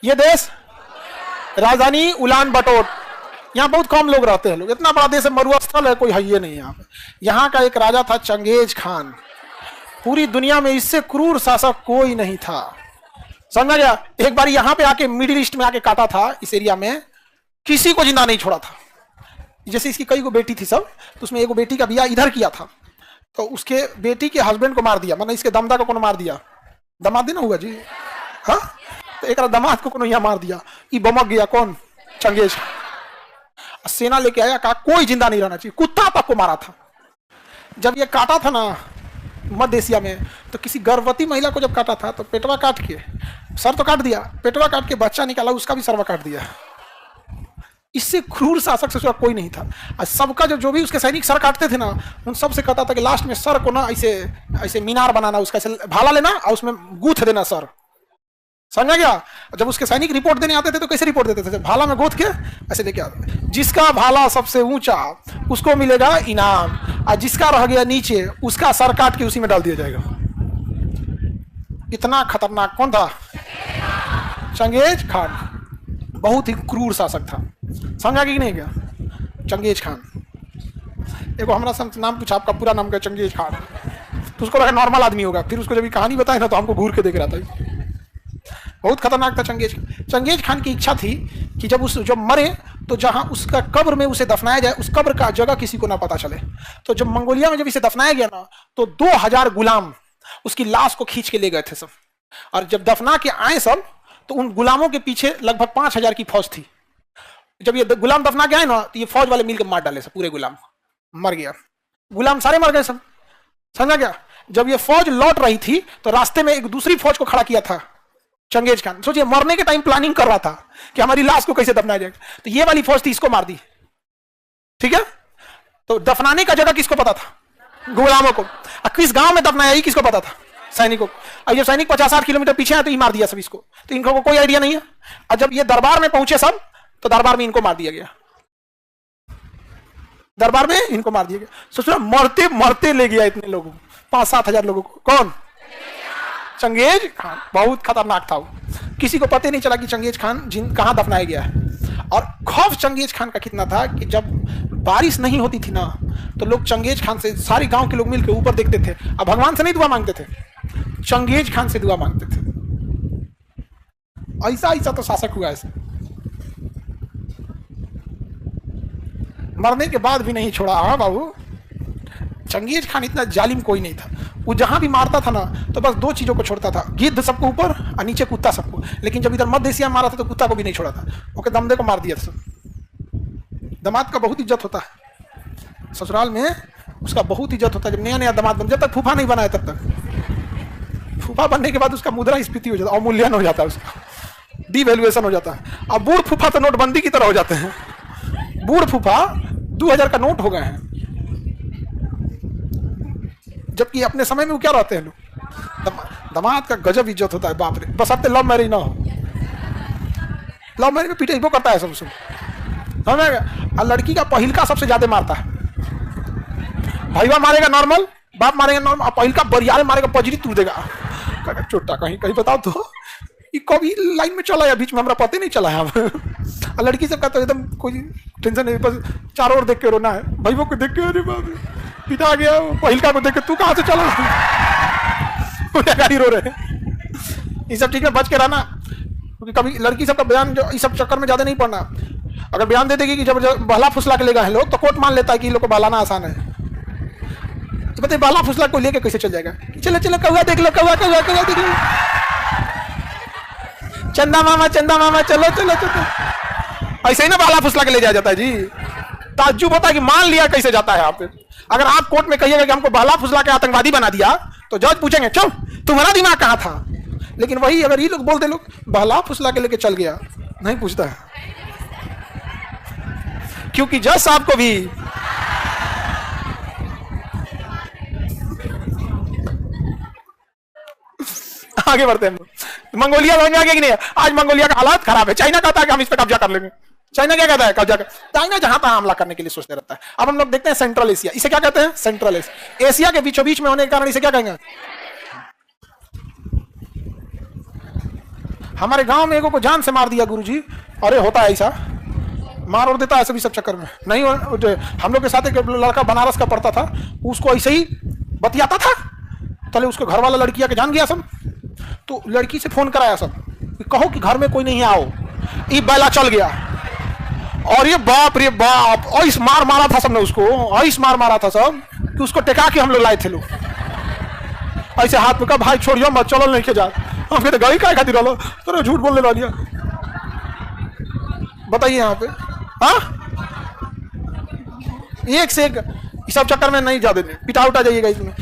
ये देश राजधानी उलान बटोर, यहाँ बहुत कम लोग रहते हैं। लोग, इतना बड़ा देश है, मरुस्थल है, कोई है ये नहीं यहाँ पे। यहाँ का एक राजा था चंगेज खान, पूरी दुनिया में इससे क्रूर शासक कोई नहीं था, समझा गया। एक बार यहाँ पे आके मिडिल ईस्ट में आके काटा था, इस एरिया में किसी को जिंदा नहीं छोड़ा था। जैसे इसकी कई को बेटी थी सब, तो उसमें एक बेटी का ब्याह इधर किया था, तो उसके बेटी के हस्बैंड को मार दिया, मतलब इसके दमदा को कौन मार दिया, दमाद ना हुआ जी, हाँ, तो एक दामाद को कौन यहाँ मार दिया, ये बमक गया कौन, चंगेज। सेना लेके आया, कहा कोई जिंदा नहीं रहना चाहिए, कुत्ता तक को मारा था। जब ये काटा था ना मध्य एशिया में, तो किसी गर्भवती महिला को जब काटा था तो पेटवा काट के, सर तो काट दिया, पेटवा काट के बच्चा निकाला, उसका भी सरवा काट दिया। इससे क्रूर शासक से कोई नहीं था। और सबका जो भी उसके सैनिक सर काटते थे ना, उन सबसे कहता था कि लास्ट में सर को ना ऐसे ऐसे मीनार बनाना, उसका ऐसे भाला लेना और उसमें गूंथ देना सर, समझा गया। जब उसके सैनिक रिपोर्ट देने आते थे तो कैसे रिपोर्ट देते थे, भाला में गूंथ के ऐसे लेके आते, जिसका भाला सबसे ऊंचा उसको मिलेगा इनाम, और जिसका रह गया नीचे उसका सर काट के उसी में डाल दिया जाएगा। इतना खतरनाक कौन था, चंगेज खान, बहुत ही क्रूर शासक था, समझा कि नहीं क्या, चंगेज खान। देखो हमारा संत नाम पूछा, आपका पूरा नाम क्या, चंगेज खान, तो उसको लगा नॉर्मल आदमी होगा, फिर उसको जब कहानी बताए ना तो हमको घूर के देख रहा था। बहुत खतरनाक था चंगेज। चंगेज खान की इच्छा थी कि जब मरे तो जहां उसका कब्र में उसे दफनाया जाए, उस कब्र का जगह किसी को ना पता चले। तो जब मंगोलिया में जब इसे दफनाया गया ना, तो 2000 गुलाम उसकी लाश को खींच के ले गए थे सब, और जब दफना के आए सब तो उन गुलामों के पीछे लगभग 5000 की फौज थी। जब ये गुलाम दफना के आए ना, तो ये फौज वाले मिलकर मार डाले सब, पूरे गुलाम मर गया, गुलाम सारे मर गए सब, समझा गया। जब ये फौज लौट रही थी तो रास्ते में एक दूसरी फौज को खड़ा किया था चंगेज खान। सोचिए, मरने के टाइम प्लानिंग कर रहा था कि हमारी लाश को कैसे दफनाया जाएगा, तो ये वाली फौज थी, इसको मार दी, ठीक है। तो दफनाने का जगह किसको पता था, गुलामों को। किस गांव में दफनाया ये किसको पता था, सैनिकों को। और जब सैनिक 50-60 किलोमीटर पीछे है तो ये मार दिया सब इसको, तो इनको कोई आइडिया नहीं है। और जब ये दरबार में पहुंचे सब, तो दरबार में इनको मार दिया गया, दरबार में इनको मार दिया गया। सोचो, मरते मरते ले गया इतने लोगों को, 5-7 हजार लोगों को, कौन, चंगेज खान। बहुत खतरनाक था वो, किसी को पता नहीं चला कि चंगेज खान कहां दफनाया गया है। और खौफ चंगेज खान का कितना था कि जब बारिश नहीं होती थी ना, तो लोग चंगेज खान से, सारे गांव के लोग मिलकर ऊपर देखते थे, अब भगवान से नहीं दुआ मांगते थे, चंगेज खान से दुआ मांगते थे। ऐसा ऐसा तो शासक हुआ ऐसे, मरने के बाद भी नहीं छोड़ा। हाँ बाबू, चंगेज खान इतना जालिम कोई नहीं था। वो जहां भी मारता था ना, तो बस 2 चीजों को छोड़ता था, गिद्ध सबको ऊपर और नीचे कुत्ता सबको। लेकिन जब इधर मध्य एशिया में मारा था तो कुत्ता को भी नहीं छोड़ा था, ओके, दमदे को मार दिया था। दामाद का बहुत इज्जत होता है ससुराल में, उसका बहुत इज्जत होता है। जब नया नया दामाद बन, जब तक फूफा नहीं बना है तब तक। फूफा बनने के बाद उसका मुद्रास्फीति हो जाता है, अवमूल्यन हो जाता है, उसका डिवैल्यूएशन हो जाता है। अब बूढ़ फूफा तो नोटबंदी की तरह हो जाते हैं, बूढ़ फूफा 2000 का नोट हो गए हैं, जबकि अपने समय में वो क्या रहते हैं लोग। दामाद का गजब इज्जत होता है, बाप रे। बस अब लव मैरिज ना हो, लव मैरिज में पीटे वो करता है सब सुन, और लड़की का पहिलका सबसे ज्यादा मारता है। भाईवा मारेगा नॉर्मल, बाप मारेगा नॉर्मल, और पहिलका बरियाल मारेगा, पजरी तोड़ देगा, चोटा कहीं कहीं बताओ तो ये कभी लाइन में चला है, बीच में हमारा पता ही नहीं चला है। अब लड़की सबका तो एकदम कोई टेंशन नहीं, बस चारों ओर देख के रोना है, भाईयों को देख के, अरे बाप रे पिता गया, पहिलका को देख के तू कहां से चला, गाड़ी रो रहे हैं। ये सब ठीक है, बच के रहना, क्योंकि कभी लड़की सबका बयान जो इस सब चक्कर में ज्यादा नहीं पड़ना। अगर बयान दे देगी कि जब बहला फुसला के लेगा है लोग, तो कोर्ट मान लेता है कि लोग को बहलाना आसान है। तो बताइए बहला फुसला को लेके कैसे चल जाएगा, चलो चलो कौआ देख लो, कौआ कौआ कौआ देख लो, चंदा मामा चलो चलो चलो, ऐसे ही ना बहला फुसला के ले जाया जाता है जी। ताज्जुब होता है कि मान लिया कैसे जाता है यहाँ पे। अगर आप कोर्ट में कहिएगा कि हमको बहला फुसला के आतंकवादी बना दिया, तो जज पूछेंगे चल तुम्हारा दिमाग कहां था। लेकिन वही अगर ये लोग बोलते, लोग बहला फुसला के लेके चल गया, नहीं पूछता है, क्योंकि जज साहब को भी आगे बढ़ते हैं। मंगोलिया बन गया कि नहीं, आज मंगोलिया का हालात खराब है। चाइना कहता है कि हम इस पर कब्जा कर लेंगे, चाइना क्या कहता है, कब्जा कर, चाइना जहां तहां हमला करने के लिए सोचते रहता है। अब हम लोग देखते हैं सेंट्रल एशिया, इसे क्या कहते हैं, सेंट्रल एशिया। एशिया के बीचों बीच में होने के कारण इसे क्या कहेंगे, हमारे गांव में एगो को जान से मार दिया गुरुजी। अरे होता है ऐसा, मार और देता है ऐसे भी सब चक्कर में। नहीं हम लोग के साथ एक लड़का बनारस का पढ़ता था, उसको ऐसे ही बतियाता था, चले उसको घर वाला लड़कियां के जान गया सब, तो लड़की से फोन कराया सब, कहो कि घर में कोई नहीं आओ, ये बैला चल गया। और ये बाप रे बाप, ऐस मार मारा था सबने उसको, ऐस मार मारा था सब कि उसको टेका के हम लोग लाए थे लोग, ऐसे हाथ में कहा भाई छोड़ियो मत, चलो नहीं के जा। हम कहते गाड़ी काय खातिर रहो, तो झूठ बोलने वाली। बताइए यहाँ पे, हाँ एक से एक सब चक्कर में नहीं जा देने, पिटा उठा जाइएगा इसमें।